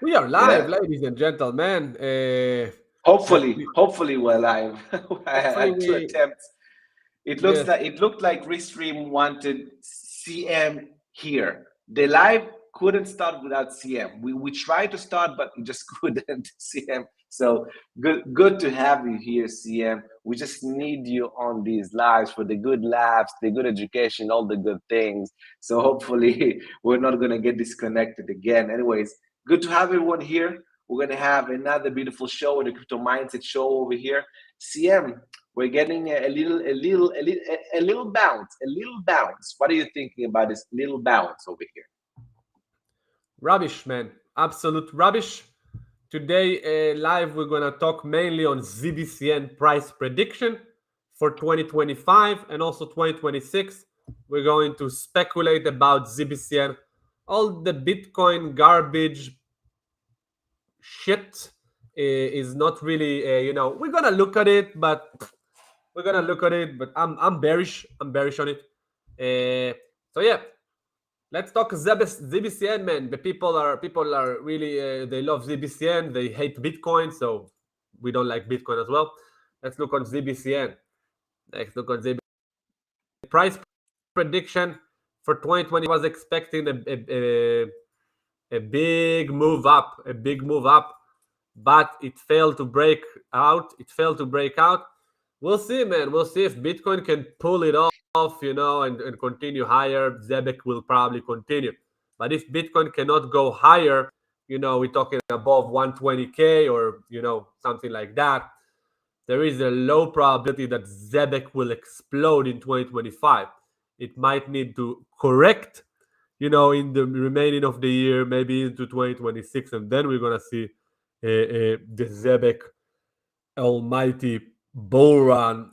We are Yeah. live, ladies and gentlemen. Hopefully, hopefully we're live. I Hopefully had two we, attempts. It looks yes, like it looked like Restream wanted CM here. The live couldn't start without CM. We tried to start, but we just couldn't CM. So good to have you here, CM. We just need you on these lives for the good laughs, the good education, all the good things. So hopefully we're not gonna get disconnected again. Anyways, good to have everyone here. We're gonna have another beautiful show, the Crypto Mindset Show over here. CM, we're getting a little bounce, a little bounce. What are you thinking about this little bounce over here? rubbish, man. Absolute rubbish. Today, live, we're going to talk mainly on ZBCN price prediction for 2025 and also 2026. We're going to speculate about ZBCN, all the Bitcoin garbage shit is not really, we're going to look at it, but I'm bearish. I'm bearish on it. So yeah, let's talk ZBCN, man. The people are really they love ZBCN. They hate Bitcoin, so we don't like Bitcoin as well. Let's look on ZBCN. Let's look on ZBCN. Price prediction for 2020 was expecting a big move up, but it failed to break out. We'll see, man. We'll see if Bitcoin can pull it off, and continue higher. ZEBEC will probably continue. But if Bitcoin cannot go higher, we're talking above 120K or, something like that, there is a low probability that ZEBEC will explode in 2025. It might need to correct, in the remaining of the year, maybe into 2026, and then we're going to see the ZEBEC almighty bull run.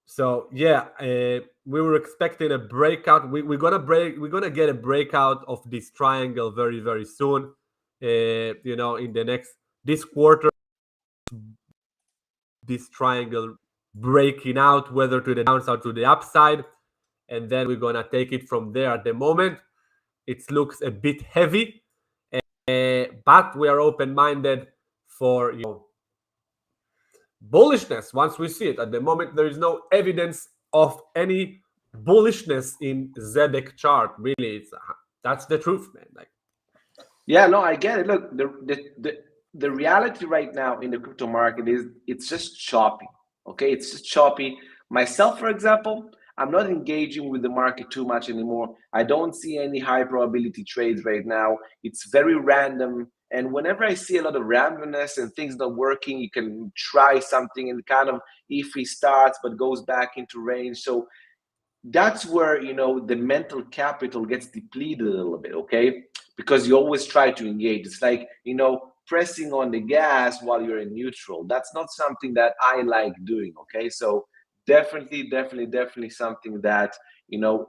So yeah, we were expecting a breakout. We're gonna get a breakout of this triangle very, very soon. In the next this quarter, this triangle breaking out, whether to the downside or to the upside, and then we're gonna take it from there. At the moment, it looks a bit heavy, but we are open-minded for bullishness once we see it. At the moment, there is no evidence of any bullishness in ZEBEC chart. Really, that's the truth, man. Like, Yeah, no, I get it. Look, the reality right now in the crypto market is it's just choppy. Okay, it's just choppy. Myself, for example, I'm not engaging with the market too much anymore. I don't see any high probability trades right now. It's very random. And whenever I see a lot of randomness and things not working, you can try something and kind of iffy starts but goes back into range. So that's where the mental capital gets depleted a little bit, okay? Because you always try to engage. It's like pressing on the gas while you're in neutral. That's not something that I like doing, okay? So definitely something that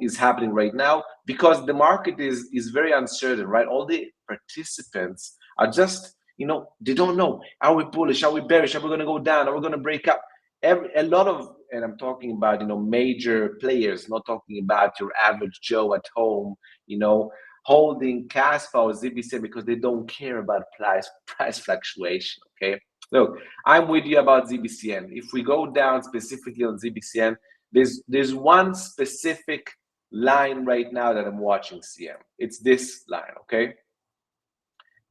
is happening right now, because the market is very uncertain, right? All the participants are just they don't know, are we bullish, are we bearish, are we going to go down, are we going to break up? A lot of, and I'm talking about major players, not talking about your average Joe at home, holding KASPA or Zbcn because they don't care about price fluctuation. Okay, look, I'm with you about Zbcn. If we go down specifically on Zbcn, there's one specific line right now that I'm watching, CM. It's this line. Okay,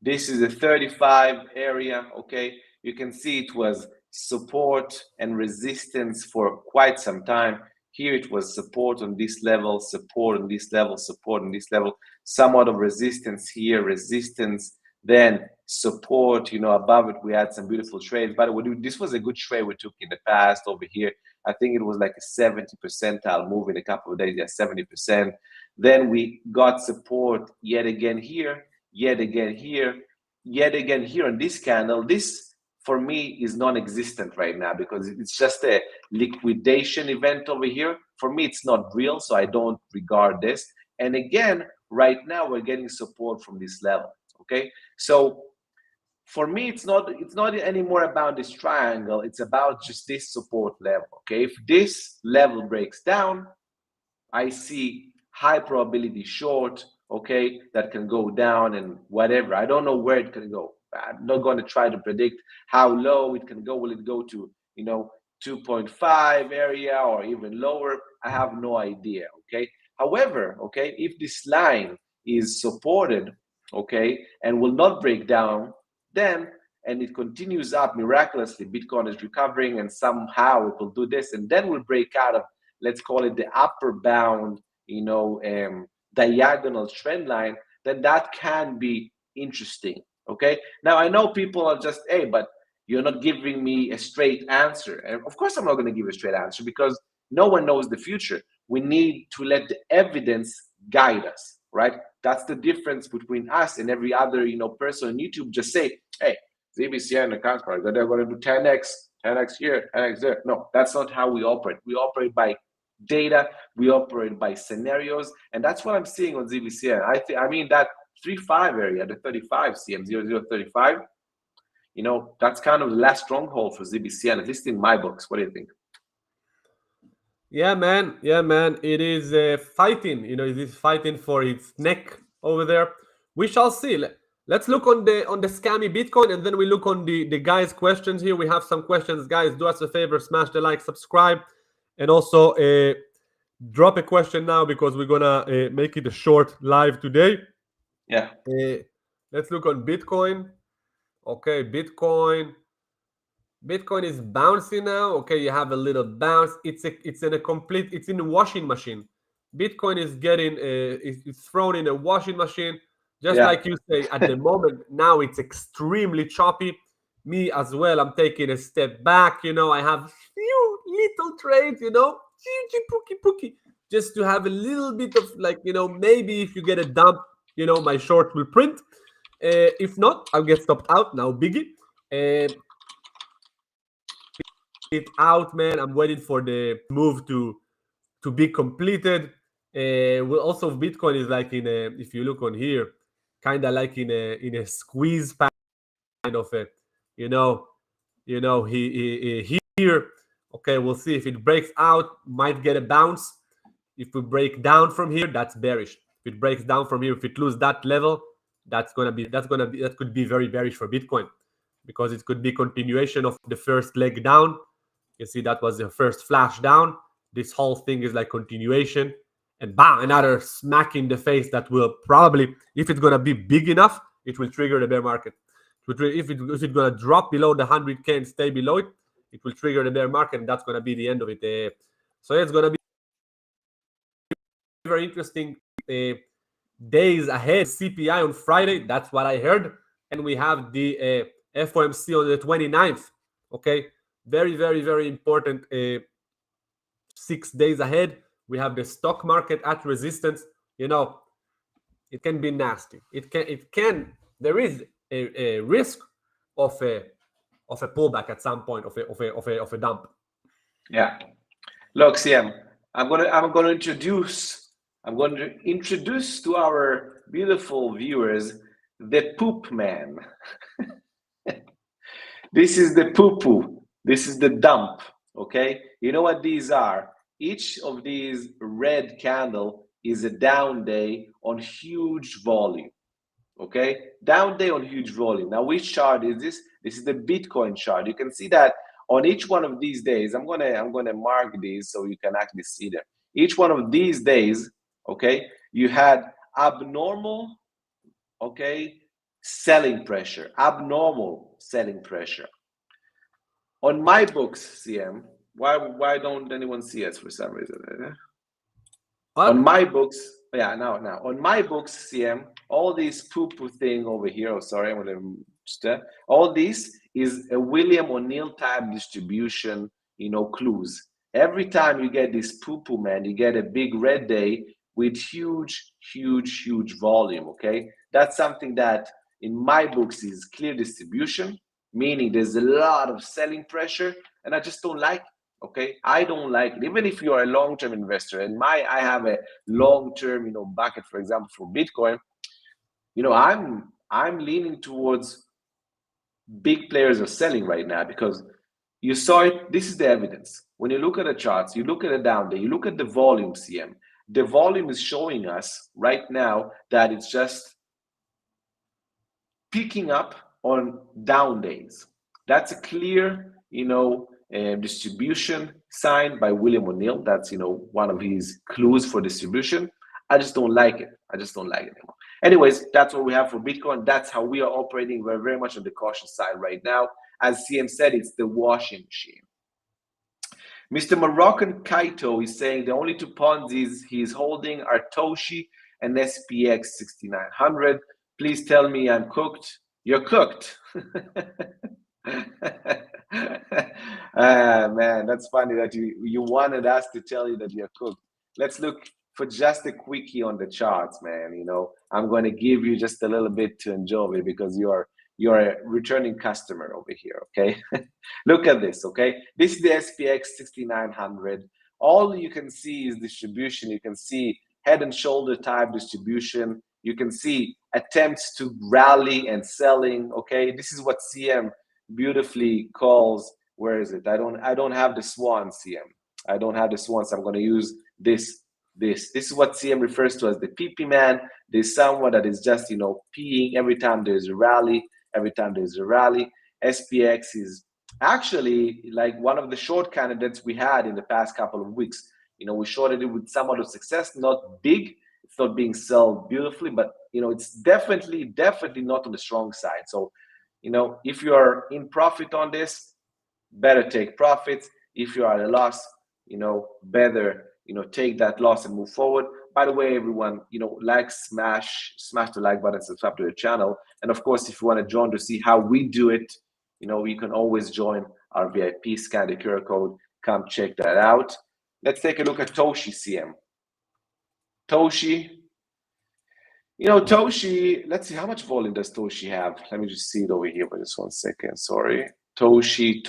this is a 35 area. Okay, you can see it was support and resistance for quite some time. Here it was support on this level, support on this level, support on this level, somewhat of resistance here, resistance, then support. Above it we had some beautiful trades. By the way, this was a good trade we took in the past over here. I think it was like a 70 percentile move in a couple of days. Yeah, 70%. Then we got support yet again here, yet again here, yet again here on this candle. This for me is non-existent right now because it's just a liquidation event over here. For me, it's not real, so I don't regard this. And again, right now we're getting support from this level. Okay, so for me, it's not anymore about this triangle. It's about just this support level. Okay, if this level breaks down, I see high probability short okay, that can go down and whatever. I don't know where it can go. I'm not going to try to predict how low it can go. Will it go to, 2.5 area or even lower? I have no idea, okay? However, okay, if this line is supported, okay, and will not break down, then, and it continues up miraculously, Bitcoin is recovering and somehow it will do this, and then we'll break out of, let's call it the upper bound, diagonal trend line, then that can be interesting, okay? Now, I know people are just, hey, but you're not giving me a straight answer. And of course, I'm not going to give a straight answer because no one knows the future. We need to let the evidence guide us, right? That's the difference between us and every other, person on YouTube. Just say, hey, Zbcn and KASPA, they're going to do 10x here, 10x there. No, that's not how we operate. We operate by data, we operate by scenarios, and that's what I'm seeing on Zbcn. I mean that 3.5 area, the 35 cm 0035, that's kind of the last stronghold for Zbcn, at least in my books. What do you think? Yeah, man. It is fighting. It is fighting for its neck over there. We shall see. Let's look on the scammy Bitcoin, and then we look on the guys' questions here. We have some questions, guys. Do us a favor, smash the like, subscribe, and also drop a question now because we're gonna make it a short live today. Yeah. Let's look on Bitcoin. Okay, Bitcoin is bouncing now. Okay, you have a little bounce. It's in a washing machine. Bitcoin is getting it's thrown in a washing machine, just like you say. At the moment now, it's extremely choppy. Me as well. I'm taking a step back. I have few little trades. Pookie, just to have a little bit of maybe if you get a dump, my short will print. If not, I'll get stopped out now. Biggie. It out, man. I'm waiting for the move to be completed. Well, also Bitcoin is like in a, if you look on here, kind of like in a squeeze kind of a, he here. Okay, we'll see if it breaks out. Might get a bounce. If we break down from here, that's bearish. If it breaks down from here, if it loses that level, that could be very bearish for Bitcoin, because it could be continuation of the first leg down. You see, that was the first flash down. This whole thing is like continuation, and bam, another smack in the face that will probably, if it's gonna be big enough, it will trigger the bear market. If it's gonna drop below the 100K and stay below it, it will trigger the bear market, and that's gonna be the end of it. So it's gonna be very interesting days ahead. CPI on Friday, that's what I heard, and we have the FOMC on the 29th. Okay, very, very, very important 6 days ahead. We have the stock market at resistance. It can be nasty. There is a risk of a pullback at some point, of a dump. Yeah. Look, CM, I'm going to introduce to our beautiful viewers the poop man. This is the poo-poo. This is the dump. Okay. You know what these are? Each of these red candle is a down day on huge volume. Okay, down day on huge volume. Now, which chart is this? This is the Bitcoin chart. You can see that on each one of these days. I'm gonna mark these so you can actually see them. Each one of these days, okay, you had abnormal, okay, selling pressure, abnormal selling pressure. On my books, CM, why don't anyone see us for some reason? What? On my books, now on my books, CM, all these poo-poo thing over here. Oh, sorry, I'm gonna. All this is a William O'Neill type distribution. Clues. Every time you get this poo-poo, man, you get a big red day with huge, huge, huge volume. Okay, that's something that in my books is clear distribution, meaning there's a lot of selling pressure, and I just don't like it. Okay, I don't like it. Even if you are a long-term investor, and I have a long-term, bucket, for example, for Bitcoin. I'm leaning towards big players are selling right now because you saw it. This is the evidence. When you look at the charts, you look at the down day, you look at the volume, CM. the volume is showing us right now that it's just picking up on down days. That's a clear, distribution sign by William O'Neill. That's, one of his clues for distribution. I just don't like it. I just don't like it anymore. Anyways, that's what we have for Bitcoin. That's how we are operating. We're very much on the cautious side right now. As CM said, it's the washing machine. Mr. Moroccan Kaito is saying the only two Ponzis he's holding are Toshi and SPX 6900. Please tell me I'm cooked. You're cooked. Man, that's funny that you wanted us to tell you that you're cooked. Let's look for just a quickie on the charts, man. I'm going to give you just a little bit to enjoy because you're a returning customer over here, okay? Look at this, okay? This is the SPX 6900. All you can see is distribution. You can see head and shoulder type distribution. You can see attempts to rally and selling, okay? This is what CM beautifully calls, where is it? I don't have the swans, CM. I don't have the swans. I'm going to use this. This is what CM refers to as the PP man. There's someone that is just, peeing every time there's a rally. Every time there's a rally. SPX is actually like one of the short candidates we had in the past couple of weeks. We shorted it with somewhat of success, not big. It's not being sold beautifully, but it's definitely not on the strong side. So, if you are in profit on this, better take profits. If you are at a loss, better take that loss and move forward. By the way, everyone, smash the like button, subscribe to the channel. And of course, if you want to join to see how we do it, you can always join our VIP, scan the QR code, come check that out. Let's take a look at Toshi, CM. Toshi, Toshi, let's see, how much volume does Toshi have? Let me just see it over here for just 1 second, sorry. Toshi.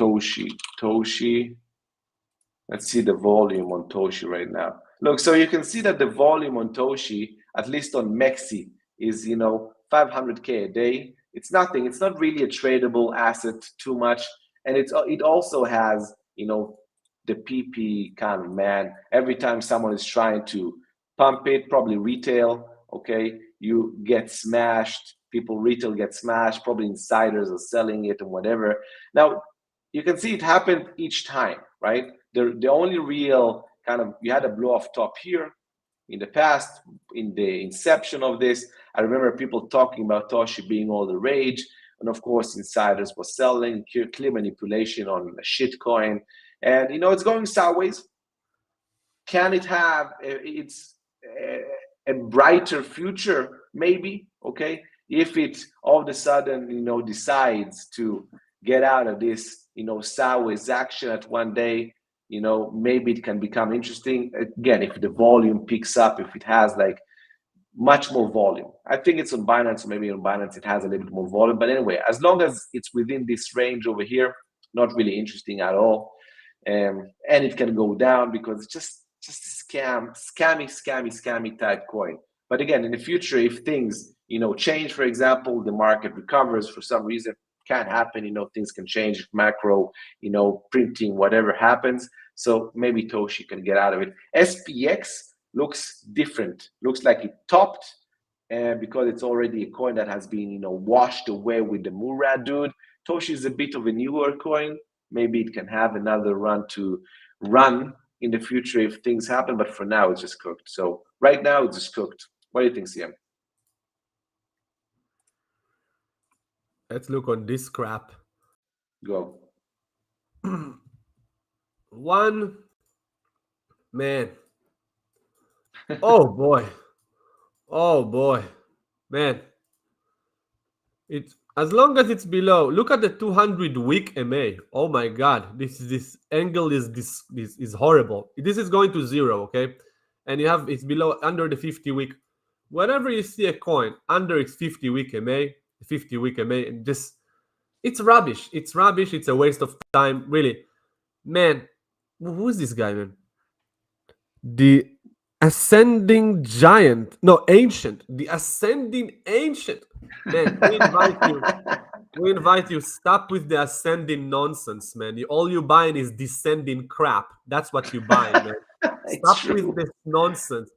Let's see the volume on Toshi right now. Look, so you can see that the volume on Toshi, at least on Mexi, is 500K a day. It's nothing. It's not really a tradable asset too much, and it also has the PP kind of man. Every time someone is trying to pump it, probably retail, okay, you get smashed. People retail get smashed. Probably insiders are selling it and whatever. Now you can see it happened each time, right? The only real kind of, you had a blow off top here in the past, in the inception of this. I remember people talking about Toshi being all the rage, and of course insiders were selling, clear manipulation on a shit coin, and it's going sideways. Can it have a brighter future? Maybe, okay, if it all of a sudden decides to get out of this sideways action at one day, maybe it can become interesting again if the volume picks up, if it has like much more volume. I think it's on Binance, or maybe on Binance it has a little bit more volume, but anyway, as long as it's within this range over here, not really interesting at all. And it can go down because it's just scammy type coin. But again, in the future, if things change, for example, the market recovers for some reason, can happen, things can change, if macro, printing, whatever happens. So maybe Toshi can get out of it. SPX looks different. Looks like it topped, because it's already a coin that has been, washed away with the Murad dude. Toshi is a bit of a newer coin. Maybe it can have another run in the future if things happen, but for now it's just cooked. So right now it's just cooked. What do you think, CM? Let's look on this crap. Go. One man. Oh boy, man. It's as long as it's below. Look at the 200 week MA. Oh my God, this angle is horrible. This is going to zero, okay? And it's below, under the 50 week. Whenever you see a coin under its 50 week MA, it's rubbish. It's rubbish. It's a waste of time, really. Man, who is this guy, man? The ascending giant. No, ancient. The ascending ancient. Man, we invite you. Stop with the ascending nonsense, man. All you buying is descending crap. That's what you buy, man. Stop with this nonsense.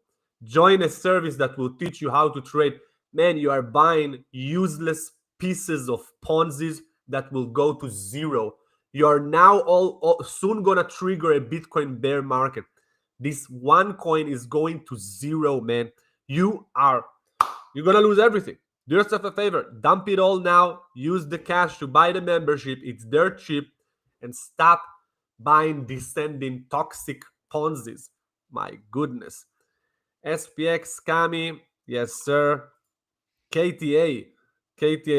Join a service that will teach you how to trade. Man, you are buying useless pieces of Ponzi's that will go to zero. You are now all soon gonna trigger a Bitcoin bear market. This one coin is going to zero, man. You're gonna lose everything. Do yourself a favor, dump it all now. Use the cash to buy the membership. It's dirt cheap, and stop buying descending toxic Ponzi's. My goodness. SPX scammy, yes sir. KTA,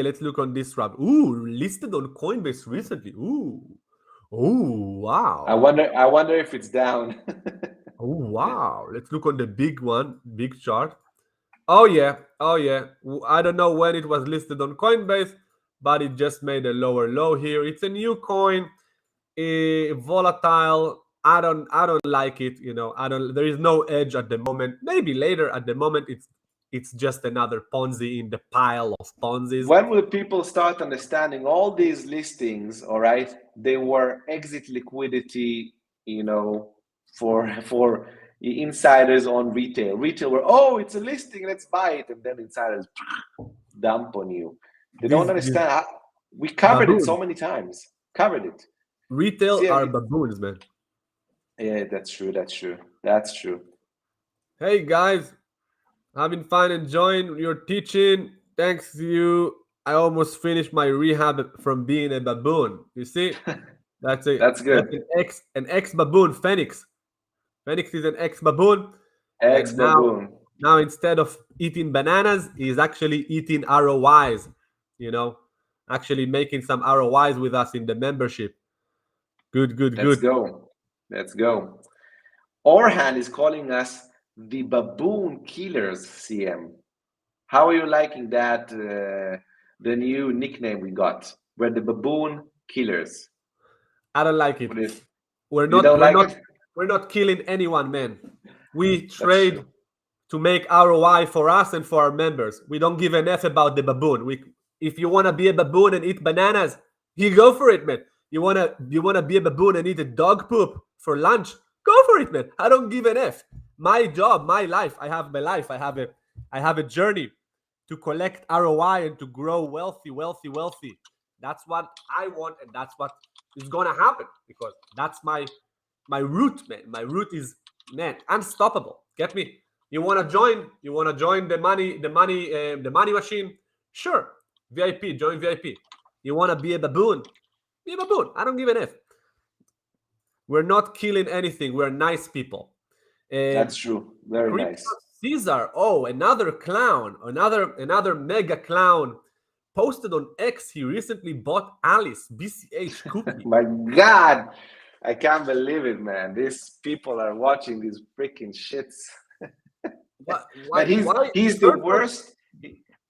let's look on this wrap. Ooh, listed on Coinbase recently. Ooh, wow. I wonder if it's down. Oh wow. Let's look on the big one, big chart. Oh yeah. I don't know when it was listed on Coinbase, but it just made a lower low here. It's a new coin, volatile. I don't like it. There is no edge at the moment. Maybe later. At the moment, it's just another Ponzi in the pile of Ponzis. When will people start understanding all these listings? All right, they were exit liquidity, for insiders on retail. Retail were, oh, it's a listing, let's buy it, and then insiders dump on you. They don't understand. We covered it so many times. Covered it. Retail are baboons, man. Yeah, that's true. Hey guys, having fun enjoying your teaching. Thanks to you, I almost finished my rehab from being a baboon. You see, that's it. That's good. That's an ex baboon, Phoenix. Phoenix is an ex baboon. Ex baboon. Now instead of eating bananas, he's actually eating ROIs. Actually making some ROIs with us in the membership. Good. Let's go. Orhan is calling us the baboon killers, CM. How are you liking that, the new nickname we got? We're the baboon killers. I don't like it. We're not killing anyone, man. We trade to make ROI for us and for our members. We don't give an F about the baboon. If you want to be a baboon and eat bananas, you go for it, man. You wanna be a baboon and eat a dog poop for lunch? Go for it, man. I don't give an F. My job, my life. I have my life. I have a journey to collect ROI and to grow wealthy. That's what I want, and that's what is gonna happen, because that's my root, man. My root is, man, unstoppable. Get me? You wanna join the money machine? Sure. VIP, join VIP. You wanna be a baboon? Be a baboon. I don't give an F. We're not killing anything. We're nice people. That's true. Very nice. Caesar, another clown, another mega clown, posted on X. He recently bought Alice BCH cookie. My God, I can't believe it, man. These people are watching these freaking shits. But he's the worst.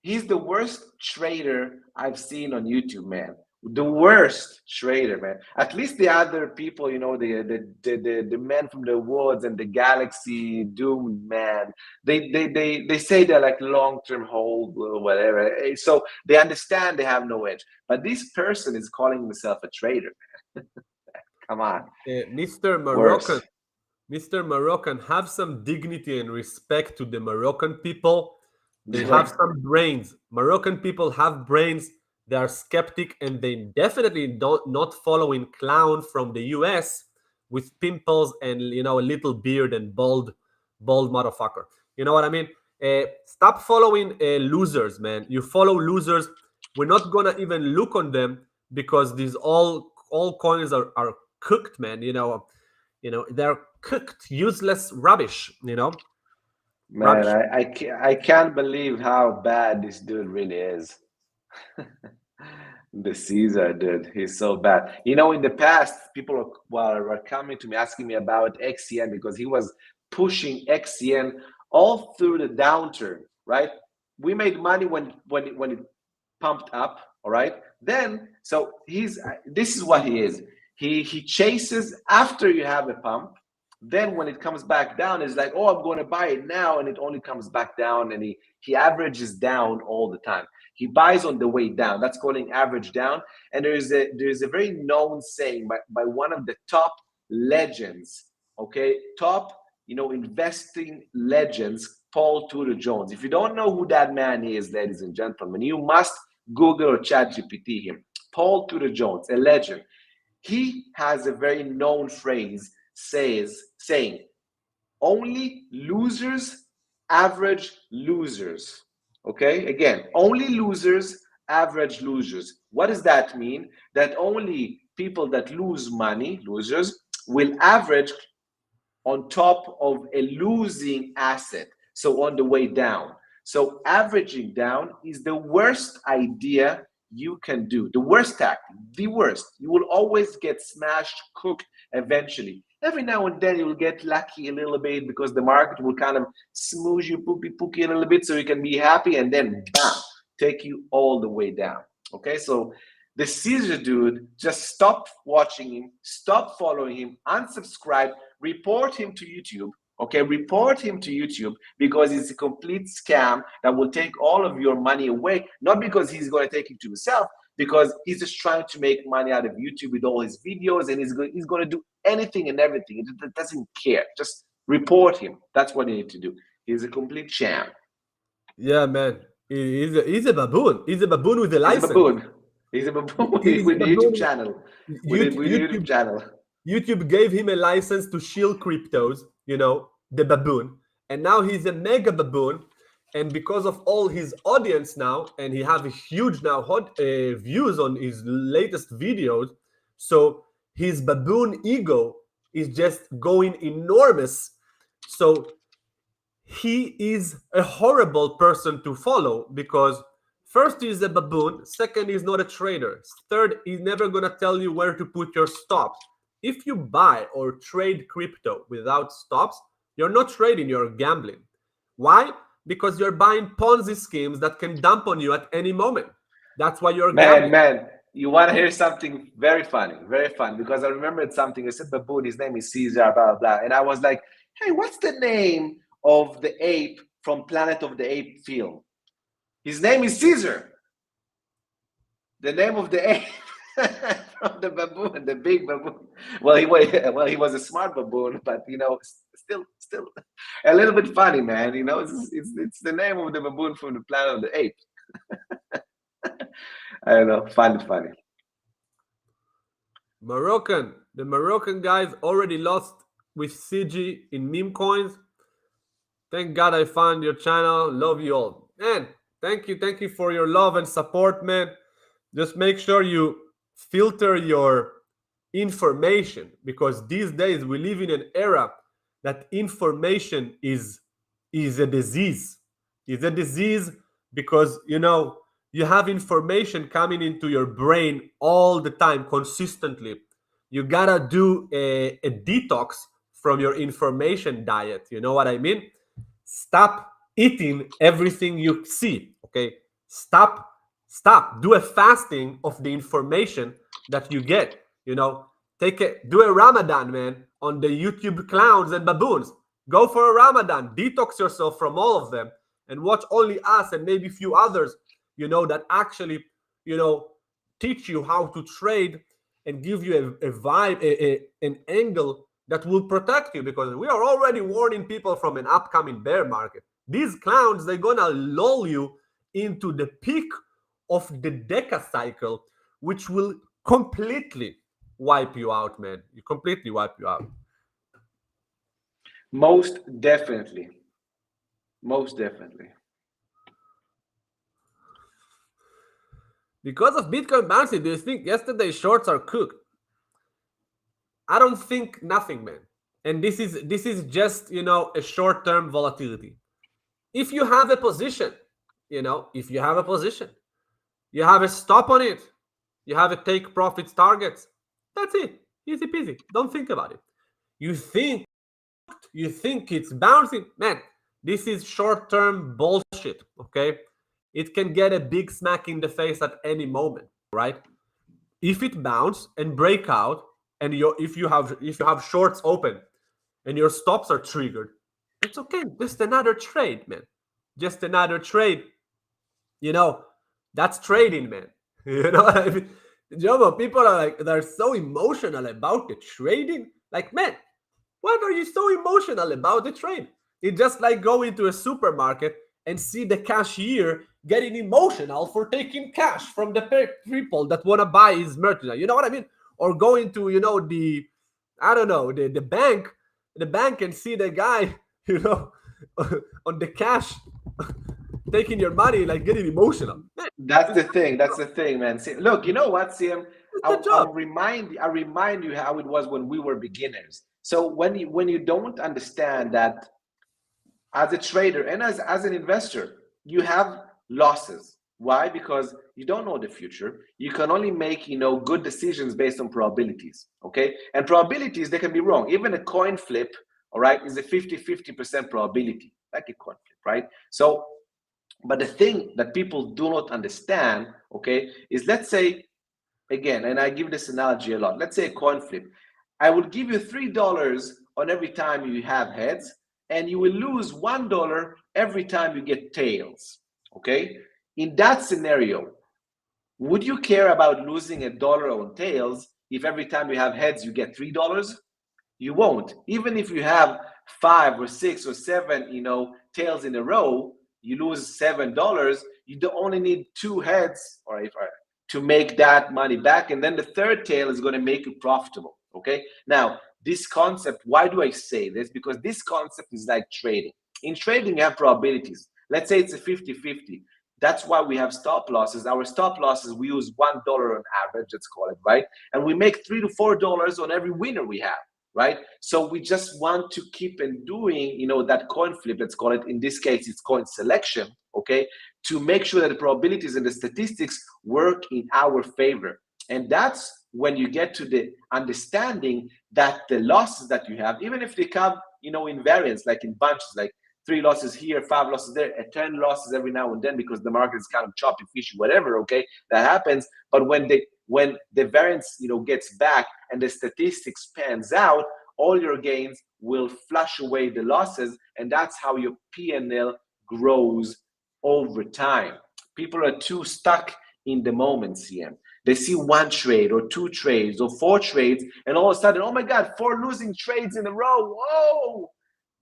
He's the worst trader I've seen on YouTube, man. The worst trader, man. At least the other people, the men from the woods and the galaxy doomed man, they say they're like long-term hold or whatever. So they understand they have no edge. But this person is calling himself a trader, man. Come on. Mr. Moroccan. Worse. Mr. Moroccan, have some dignity and respect to the Moroccan people. They have some brains. Moroccan people have brains. They are skeptic, and they definitely not following clown from the US with pimples and a little beard and bald motherfucker. You know what I mean? Stop following losers, man. You follow losers. We're not gonna even look on them, because these all coins are cooked, man. They're cooked, useless rubbish. Man, I can't believe how bad this dude really is. The Caesar dude, he's so bad. In the past, people were coming to me asking me about XCN, because he was pushing XCN all through the downturn, right? We made money when it pumped up, all right? Then, so this is what he is. He chases after you have a pump. Then when it comes back down, it's like, I'm going to buy it now, and it only comes back down, and he averages down all the time. He buys on the way down. That's calling average down. And there's a very known saying by one of the top legends, okay, top investing legends, Paul Tudor Jones. If you don't know who that man is, ladies and gentlemen, you must Google or ChatGPT him. Paul Tudor Jones, a legend. He has a very known phrase saying, only losers average losers. Okay, again, only losers average losers. What does that mean? That only people that lose money, losers, will average on top of a losing asset, so on the way down. So averaging down is the worst idea you can do, the worst tactic, the worst. You will always get smashed, cooked eventually. Every now and then you'll get lucky a little bit because the market will kind of smooth you, pookie a little bit so you can be happy, and then bam, take you all the way down. Okay, so the Caesar dude, just stop watching him, stop following him, unsubscribe, report him to YouTube. Okay, report him to YouTube because it's a complete scam that will take all of your money away. Not because he's going to take it to himself, because he's just trying to make money out of YouTube with all his videos, and he's going to do anything and everything. He doesn't care. Just report him. That's what you need to do. He's a complete sham. Yeah, man. He's a baboon. He's a baboon with a license. He's a baboon with a YouTube channel. YouTube channel. YouTube gave him a license to shield cryptos, you know, the baboon. And now he's a mega baboon. And because of all his audience now, and he have a huge now views on his latest videos, so his baboon ego is just going enormous. So he is a horrible person to follow because first, he's a baboon. Second, he's not a trader. Third, he's never going to tell you where to put your stops. If you buy or trade crypto without stops, you're not trading, you're gambling. Why? Because you're buying Ponzi schemes that can dump on you at any moment. That's why you're gambling. Man, you want to hear something very funny, because I remembered something. I said baboon, his name is Caesar, blah, blah, blah. And I was like, hey, what's the name of the ape from Planet of the Apes film? His name is Caesar. The name of the ape from the baboon, the big baboon. Well, he was a smart baboon, but you know, still a little bit funny, man. You know, it's the name of the baboon from the Planet of the Apes. I don't know, funny. The Moroccan guys already lost with CG in meme coins. Thank God I found your channel. Love you all, man. Thank you for your love and support, man. Just make sure you filter your information, because these days we live in an era that information is a disease. It's a disease because, you know, you have information coming into your brain all the time, consistently. You gotta do a detox from your information diet. You know what I mean? Stop eating everything you see. Okay, stop. Do a fasting of the information that you get. You know, do a Ramadan, man, on the YouTube clowns and baboons. Go for a Ramadan. Detox yourself from all of them and watch only us and maybe a few others, you know, that actually, you know, teach you how to trade and give you a vibe, an angle that will protect you, because we are already warning people from an upcoming bear market. These clowns, they're gonna lull you into the peak of the Deca cycle, which will completely wipe you out, man. You completely wipe you out. Most definitely. Because of Bitcoin bouncing, do you think yesterday's shorts are cooked? I don't think nothing, man. And this is just, you know, a short-term volatility. If you have a position, you know, you have a stop on it, you have a take profits targets, that's it. Easy peasy. Don't think about it. You think it's bouncing, man. This is short-term bullshit, okay? It can get a big smack in the face at any moment, right? If it bounce and break out, and if you have shorts open and your stops are triggered, it's okay. Just another trade, man. Just another trade. You know, that's trading, man. You know what I mean? Jomo, people are like, they're so emotional about the trading. Like, man, what are you so emotional about the trade? It's just like going to a supermarket and see the cashier getting emotional for taking cash from the people that want to buy his merchandise. You know what I mean? Or going to, I don't know, the bank and see the guy, on the cash taking your money, like getting emotional. Man, That's the thing. That's the thing, man. See, look, you know what, CM? it's the I'll job. remind you how it was when we were beginners. So when you don't understand that as a trader and as an investor, you have losses. Why? Because you don't know the future. You can only make good decisions based on probabilities. Okay, and probabilities, they can be wrong. Even a coin flip, all right, is a 50-50% probability, like a coin flip, right? So, but the thing that people do not understand, okay, is, let's say, again, and I give this analogy a lot. Let's say a coin flip. I would give you $3 on every time you have heads, and you will lose $1 every time you get tails. Okay? In that scenario, would you care about losing $1 on tails if every time you have heads you get $3? You won't. Even if you have 5 or 6 or 7, tails in a row, you lose $7. You only need 2 heads, or to make that money back, and then the third tail is going to make you profitable. Okay. Now, this concept, why do I say this? Because this concept is like trading. In trading, you have probabilities. Let's say it's a 50-50. That's why we have stop losses. Our stop losses, we use $1 on average, let's call it, right? And we make $3 to $4 on every winner we have, right? So we just want to keep on doing, that coin flip, let's call it. In this case, it's coin selection, okay? To make sure that the probabilities and the statistics work in our favor. And that's when you get to the understanding that the losses that you have, even if they come, in variance, like in bunches, like 3 losses here, 5 losses there, and 10 losses every now and then, because the market is kind of choppy, fishy, whatever, okay, that happens. But when the variance, gets back and the statistics pans out, all your gains will flush away the losses, and that's how your P&L grows over time. People are too stuck in the moment, CM. They see 1 trade or 2 trades or 4 trades, and all of a sudden, oh my God, 4 losing trades in a row. Whoa!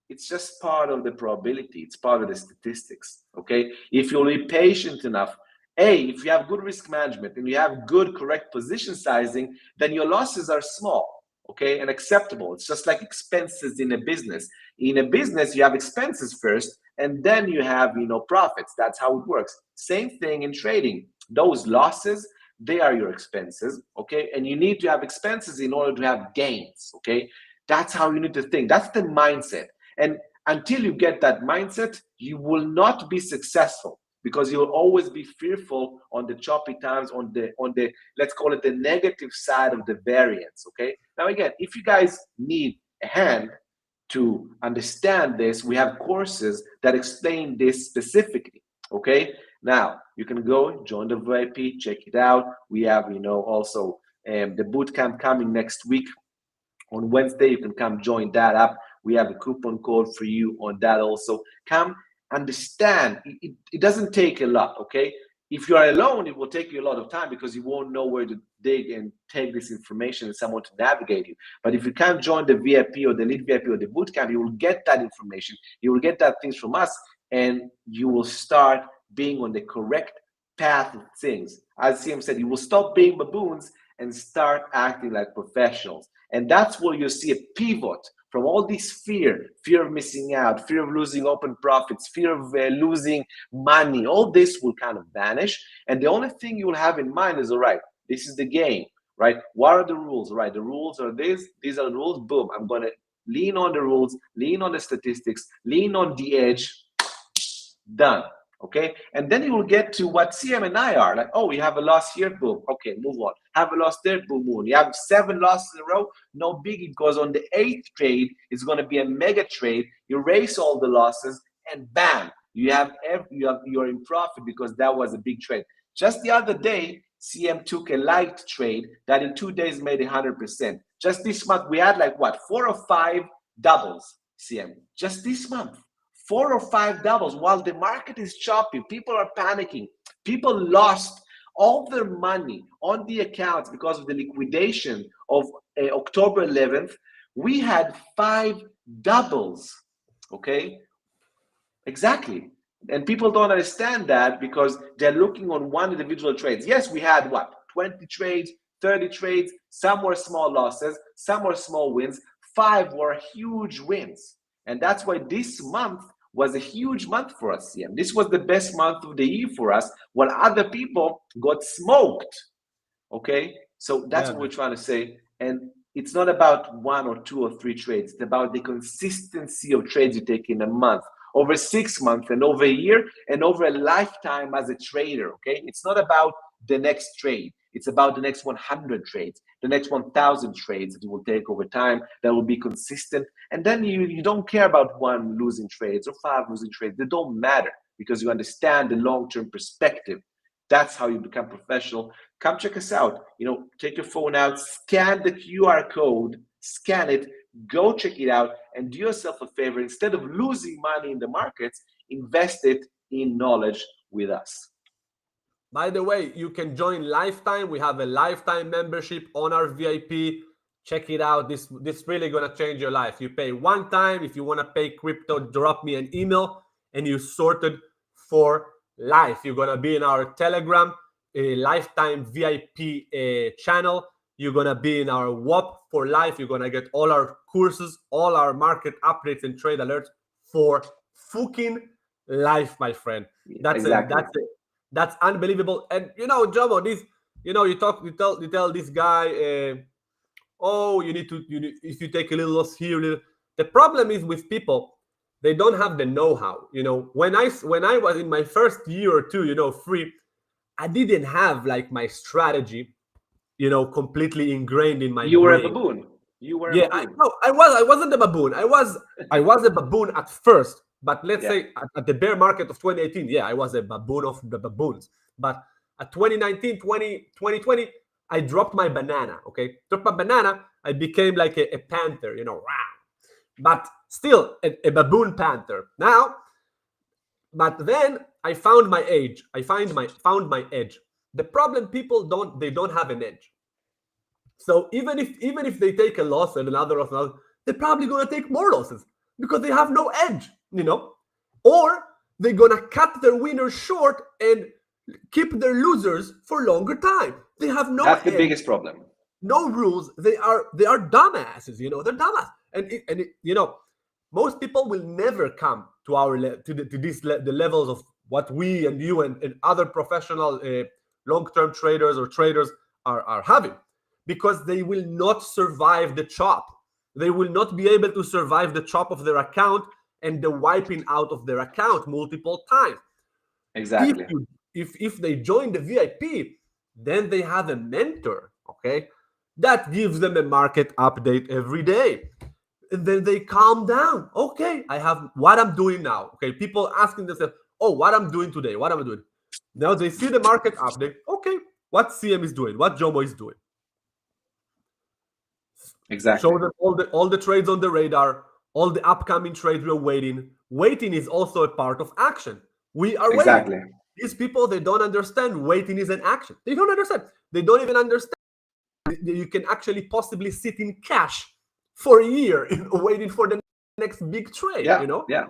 It's just part of the probability. It's part of the statistics, okay? If you'll be patient enough, if you have good risk management and you have good, correct position sizing, then your losses are small, okay, and acceptable. It's just like expenses in a business. In a business, you have expenses first, and then you have, profits. That's how it works. Same thing in trading. Those losses, they are your expenses, okay? And you need to have expenses in order to have gains, okay? That's how you need to think. That's the mindset. And until you get that mindset, you will not be successful, because you'll always be fearful on the choppy times, on the let's call it the negative side of the variance. Okay. Now again, if you guys need a hand to understand this, we have courses that explain this specifically. Okay. Now you can go join the VIP, check it out. We have also the bootcamp coming next week. On Wednesday, you can come join that up. We have a coupon code for you on that also. Come understand. It doesn't take a lot, okay? If you are alone, it will take you a lot of time, because you won't know where to dig and take this information and someone to navigate you. But if you can't join the VIP or the lead VIP or the bootcamp, you will get that information. You will get that things from us, and you will start being on the correct path of things. As CM said, you will stop being baboons and start acting like professionals. And that's where you see a pivot from all this fear of missing out, fear of losing open profits, fear of losing money. All this will kind of vanish. And the only thing you will have in mind is, all right, this is the game, right? What are the rules, right? The rules are these are the rules. Boom, I'm going to lean on the rules, lean on the statistics, lean on the edge. Done. Okay, and then you will get to what CM and I are like. Oh, you have a loss here, boom. Okay, move on. Have a loss there, boom, boom. You have 7 losses in a row, no biggie, because on the 8th trade it's going to be a mega trade. You erase all the losses, and bam, you're in profit, because that was a big trade. Just the other day, CM took a light trade that in 2 days made 100%. Just this month, we had like what, 4 or 5 doubles, CM. Just this month. 4 or 5 doubles while the market is choppy. People are panicking. People lost all their money on the accounts because of the liquidation of October 11th. We had 5 doubles, okay? Exactly. And people don't understand that because they're looking on one individual trades. Yes, we had what, 20 trades, 30 trades, some were small losses, some were small wins, 5 were huge wins. And that's why this month was a huge month for us. Yeah. This was the best month of the year for us, while other people got smoked. Okay, so that's what we're trying to say. And it's not about 1 or 2 or 3 trades. It's about the consistency of trades you take in a month, over 6 months, and over a year, and over a lifetime as a trader. Okay, it's not about the next trade. It's about the next 100 trades, the next 1,000 trades that you will take over time that will be consistent. And then you don't care about 1 losing trades or 5 losing trades. They don't matter because you understand the long-term perspective. That's how you become professional. Come check us out. Take your phone out, scan the QR code, scan it, go check it out, and do yourself a favor. Instead of losing money in the markets, invest it in knowledge with us. By the way, you can join lifetime. We have a lifetime membership on our VIP. Check it out. This really gonna change your life. You pay one time. If you want to pay crypto, drop me an email, and you sorted for life. You're gonna be in our Telegram lifetime VIP channel. You're gonna be in our WAP for life. You're gonna get all our courses, all our market updates and trade alerts for fucking life, my friend. That's Exactly. that's unbelievable. And Jomo, this, you tell this guy, oh, if you take a little loss here, the problem is with people, they don't have the know-how. When I was in my first year or two, free, I didn't have like my strategy, completely ingrained in my brain. You were a baboon. You were a baboon. I wasn't a baboon. I was a baboon at first. But let's say at the bear market of 2018, I was a baboon of the baboons. But at 2019, 2020, I dropped my banana, okay? Dropped my banana, I became like a panther, but still a baboon panther. Now, but then I found my edge. I found my edge. The problem, people don't have an edge. So even if they take a loss and another loss, they're probably gonna take more losses because they have no edge, or they're gonna cut their winners short and keep their losers for longer time. They have no That's edge, the biggest problem. no rules. They are dumbasses, they're dumbass. And most people will never come to the levels of what we and you and other professional long-term traders or traders are having, because they will not survive the chop. They will not be able to survive the chop of their account and the wiping out of their account multiple times. Exactly. If they join the VIP, then they have a mentor, okay, that gives them a market update every day. And then they calm down. Okay, I have what I'm doing now. Okay, people asking themselves, oh, what I'm doing today, what am I doing? Now they see the market update. Okay, what CM is doing, what Jomo is doing. Exactly. Show them all the trades on the radar, all the upcoming trades we're waiting. Waiting is also a part of action. We are waiting. These people, they don't understand waiting is an action. They don't understand. They don't even understand you can actually possibly sit in cash for a year waiting for the next big trade. Yeah.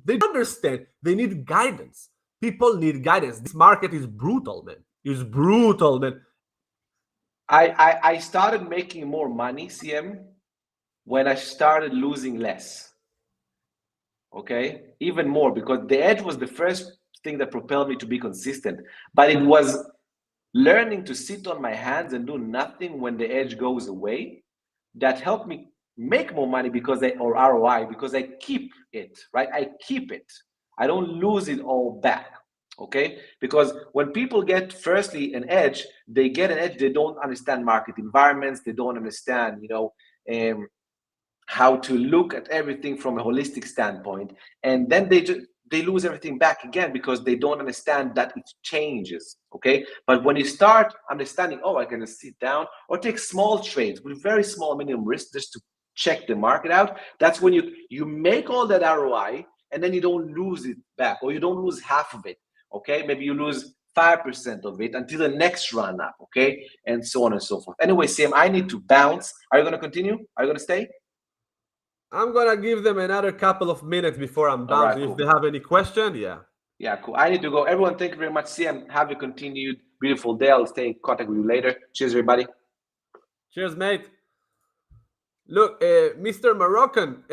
They don't understand. They need guidance. People need guidance. This market is brutal, man. It's brutal, man. I started making more money, CM, when I started losing less. Okay, even more, because the edge was the first thing that propelled me to be consistent. But it was learning to sit on my hands and do nothing when the edge goes away that helped me make more money or ROI, because I keep it, right? I keep it. I don't lose it all back. Okay, because when people get firstly an edge, they get an edge. They don't understand market environments. They don't understand, how to look at everything from a holistic standpoint, and then they lose everything back again because they don't understand that it changes. Okay, but when you start understanding, oh, I can just sit down or take small trades with very small minimum risk just to check the market out, that's when you make all that ROI, and then you don't lose it back, or you don't lose half of it. Okay, maybe you lose 5% of it until the next run up. Okay, and so on and so forth. Anyway, Sam, I need to bounce. Are you going to continue? Are you going to stay? I'm gonna give them another couple of minutes before I'm done. Right, So cool. if they have any question, yeah. Yeah, cool. I need to go. Everyone, thank you very much. See, and have a continued beautiful day. I'll stay in contact with you later. Cheers, everybody. Cheers, mate. Look, Mr. Moroccan,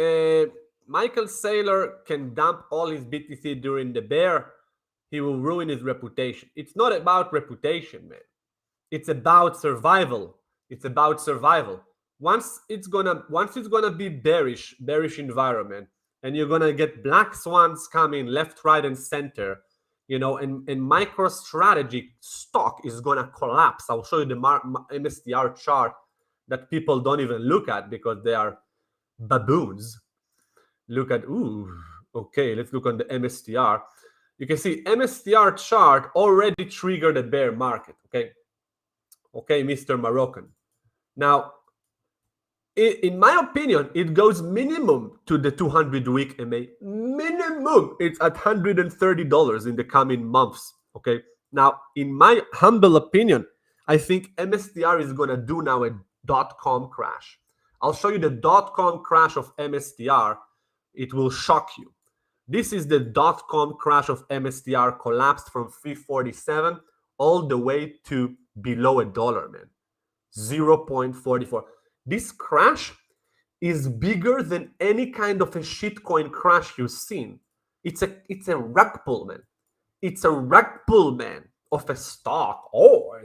Michael Saylor can dump all his BTC during the bear. He will ruin his reputation. It's not about reputation, man. It's about survival. It's about survival. Once it's gonna be bearish environment, and you're gonna get black swans coming left, right, and center, and MicroStrategy stock is gonna collapse. I'll show you the MSTR chart that people don't even look at because they are baboons. Look at, okay, let's look on the MSTR. You can see MSTR chart already triggered a bear market, okay, Mr. Moroccan. Now, in my opinion, it goes minimum to the 200-week MA. Minimum, it's at $130 in the coming months, okay? Now, in my humble opinion, I think MSTR is going to do now a .com crash. I'll show you the .com crash of MSTR. It will shock you. This is the .com crash of MSTR, collapsed from 347 all the way to below $1, man. 0.44. This crash is bigger than any kind of a shitcoin crash you've seen. It's a rug pull, man. It's a rug pull, man, of a stock. Oh,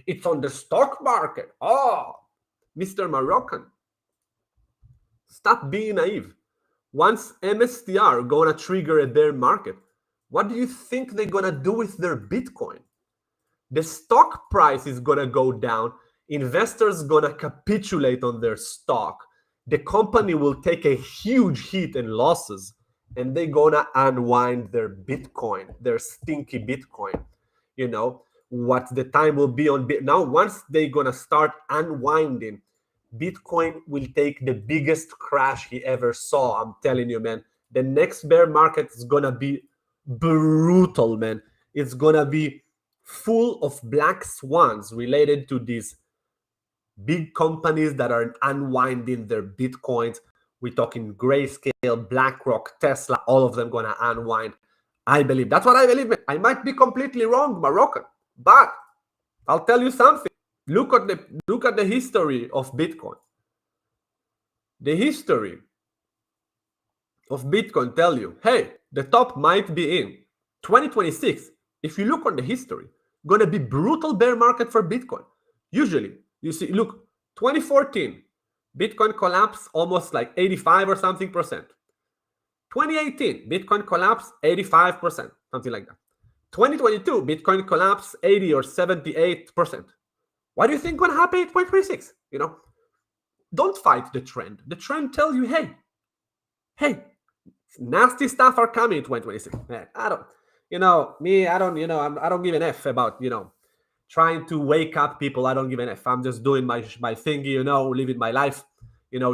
it's on the stock market. Oh, Mr. Moroccan, stop being naive. Once MSTR gonna trigger a bear market, what do you think they're gonna do with their Bitcoin? The stock price is gonna go down. Investors gonna capitulate on their stock. The company will take a huge hit and losses, and they're gonna unwind their Bitcoin, their stinky Bitcoin. What the time will be on now. Once they're gonna start unwinding, Bitcoin will take the biggest crash he ever saw. I'm telling you, man. The next bear market is gonna be brutal, man. It's gonna be full of black swans related to these big companies that are unwinding their Bitcoins. We're talking Grayscale, BlackRock, Tesla, all of them gonna unwind. I believe. That's what I believe, man. I might be completely wrong, Moroccan, but I'll tell you something. Look at the history of Bitcoin. The history of Bitcoin tell you, hey, the top might be in 2026. If you look on the history, gonna be brutal bear market for Bitcoin. Usually, you see, look, 2014, Bitcoin collapsed almost like 85 or something percent. 2018, Bitcoin collapsed 85%, something like that. 2022, Bitcoin collapsed 80 or 78%. What do you think gonna happen in 2026? Don't fight the trend. The trend tells you, hey, nasty stuff are coming in 2026. Man, I don't give an F about, trying to wake up people. I don't give an F. I'm just doing my thingy, living my life,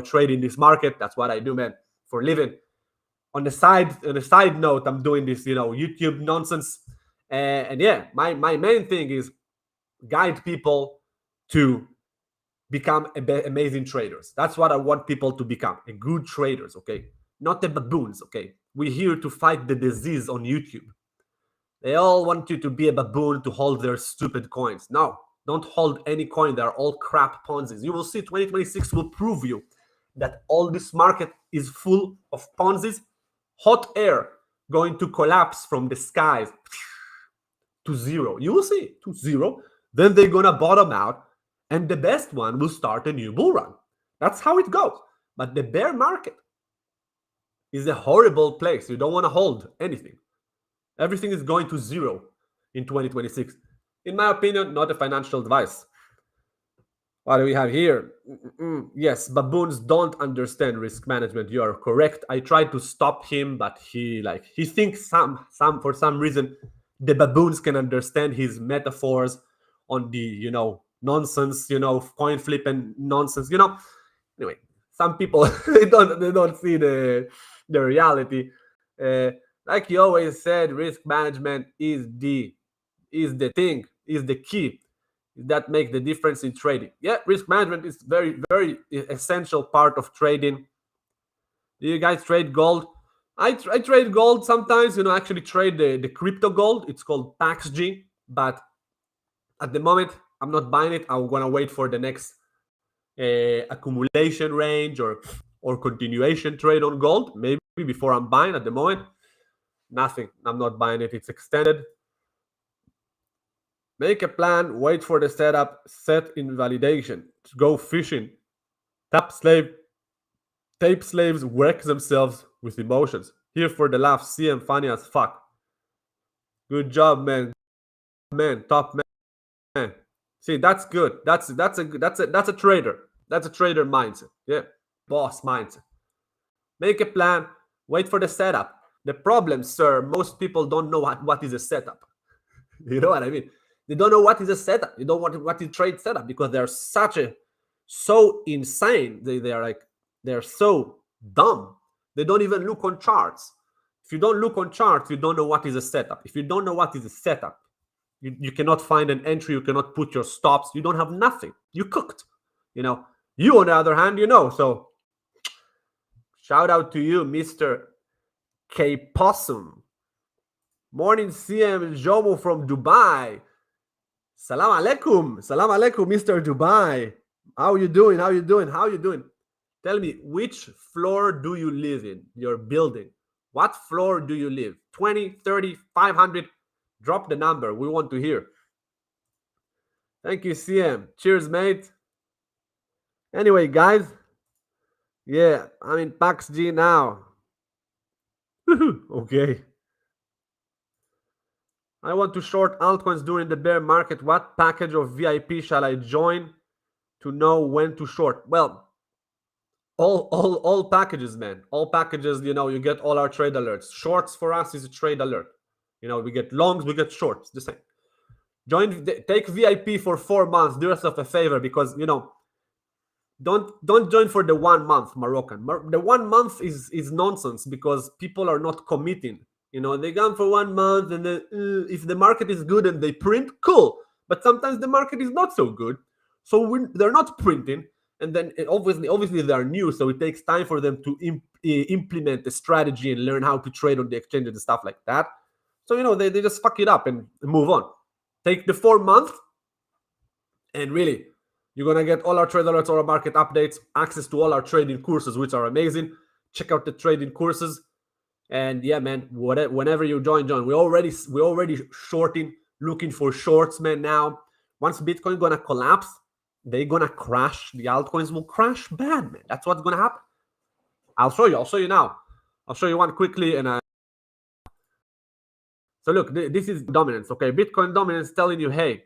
trading this market. That's what I do, man, for living. On the side note, I'm doing this, YouTube nonsense. And yeah, my main thing is guide people to become amazing traders. That's what I want people to become, a good traders, okay? Not the baboons, okay? We're here to fight the disease on YouTube. They all want you to be a baboon to hold their stupid coins. No, don't hold any coin. They're all crap Ponzis. You will see 2026 will prove you that all this market is full of Ponzis. Hot air going to collapse from the skies to zero. You will see, to zero. Then they're going to bottom out, and the best one will start a new bull run. That's how it goes. But the bear market is a horrible place. You don't want to hold anything. Everything is going to zero in 2026. In my opinion, not a financial advice. What do we have here? Yes, baboons don't understand risk management. You are correct. I tried to stop him, but he thinks for some reason the baboons can understand his metaphors on the nonsense, coin flip and nonsense. Anyway, some people they don't see the reality. Like you always said, risk management is the thing, is the key that make the difference in trading. Yeah, risk management is very, very essential part of trading. Do you guys trade gold? I trade gold sometimes, actually trade the crypto gold. It's called PAXG, but at the moment, I'm not buying it. I'm gonna wait for the next accumulation range or continuation trade on gold, maybe before I'm buying. At the moment, nothing. I'm not buying it. It's extended. Make a plan, wait for the setup, set invalidation, go fishing, tape slaves wreck themselves with emotions. Here for the laugh, CM funny as fuck. Good job, man. Top man. See, that's good. That's a trader. That's a trader mindset. Yeah, boss mindset. Make a plan, wait for the setup. The problem, sir, most people don't know what is a setup. You know what I mean? They don't know what is a setup. They don't know what is trade setup because they're so insane. They're so dumb. They don't even look on charts. If you don't look on charts, you don't know what is a setup. If you don't know what is a setup, you cannot find an entry. You cannot put your stops. You don't have nothing. You cooked. You, on the other hand, So shout out to you, Mr. K Possum. Morning, CM Jomo from Dubai. Salam alaikum, Mr. Dubai. How you doing? Tell me, which floor do you live in? Your building. What floor do you live? 20, 30, 500? Drop the number. We want to hear. Thank you, CM. Cheers, mate. Anyway, guys. Yeah, I'm in PAXG now. Okay. I want to short altcoins during the bear market. What package of VIP shall I join to know when to short? Well, all packages, man. All packages, you get all our trade alerts. Shorts for us is a trade alert. We get longs, we get shorts, the same. Take VIP for 4 months. Do yourself a favor because, don't join for the 1 month, Moroccan. The 1 month is nonsense because people are not committing. They gone for 1 month and then if the market is good and they print, cool. But sometimes the market is not so good. So they're not printing. And then obviously they are new. So it takes time for them to implement the strategy and learn how to trade on the exchanges and stuff like that. So, they just fuck it up and move on. Take the 4 month and really, you're going to get all our trade alerts, all our market updates, access to all our trading courses, which are amazing. Check out the trading courses. And yeah, man, whenever you join. We're already shorting, looking for shorts, man. Now, once Bitcoin gonna collapse, they're gonna crash. The altcoins will crash bad, man. That's what's gonna happen. I'll show you now. I'll show you one quickly. And so look, this is dominance. Okay, Bitcoin dominance telling you, hey,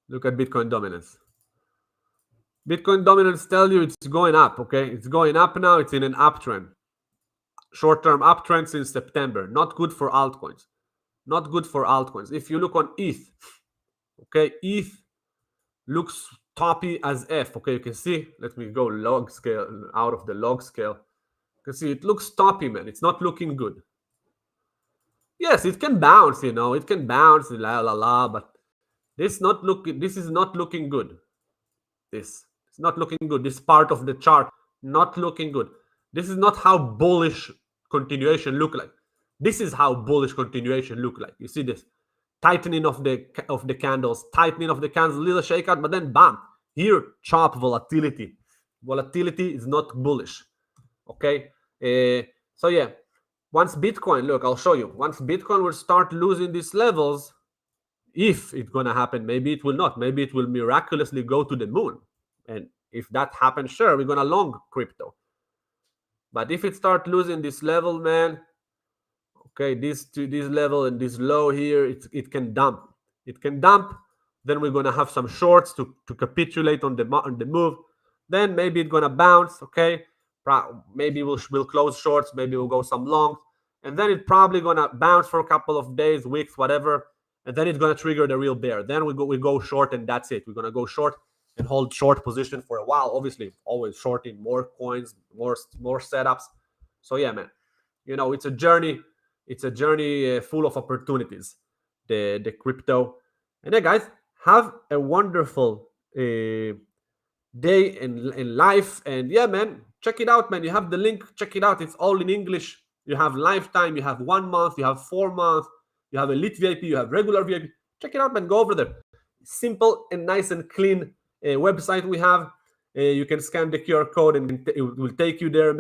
look at Bitcoin dominance. Bitcoin dominance tell you it's going up. Okay, it's going up now. It's in an uptrend. Short-term uptrend since September. Not good for altcoins. Not good for altcoins. If you look on ETH, okay, ETH looks toppy as F. Okay, you can see. Let me go log scale, out of the log scale. You can see it looks toppy, man. It's not looking good. Yes, it can bounce, it can bounce, but this is not looking good. This is not looking good. This part of the chart not looking good. This is not how bullish continuation look like. This is how bullish continuation look like. You see this tightening of the candles, little shakeout, but then bam, here chop volatility. Volatility is not bullish. Okay, so yeah, once Bitcoin, look, I'll show you. Once Bitcoin will start losing these levels, if it's gonna happen, maybe it will not. Maybe it will miraculously go to the moon. And if that happens, sure, we're gonna long crypto. But if it start losing this level, man, okay, this level and this low here, it can dump. It can dump. Then we're gonna have some shorts to capitulate on the move. Then maybe it's gonna bounce. Okay, maybe we'll close shorts. Maybe we'll go some longs, and then it's probably gonna bounce for a couple of days, weeks, whatever. And then it's gonna trigger the real bear. Then we go short, and that's it. We're gonna go short and hold short position for a while. Obviously, always shorting more coins, more setups. So yeah, man, it's a journey. It's a journey full of opportunities. The crypto. And then, guys, have a wonderful day in life. And yeah, man, check it out, man. You have the link. Check it out. It's all in English. You have lifetime. You have 1 month. You have 4 months. You have elite VIP. You have regular VIP. Check it out, man. Go over there. Simple and nice and clean website we have. You can scan the QR code and it will take you there, man.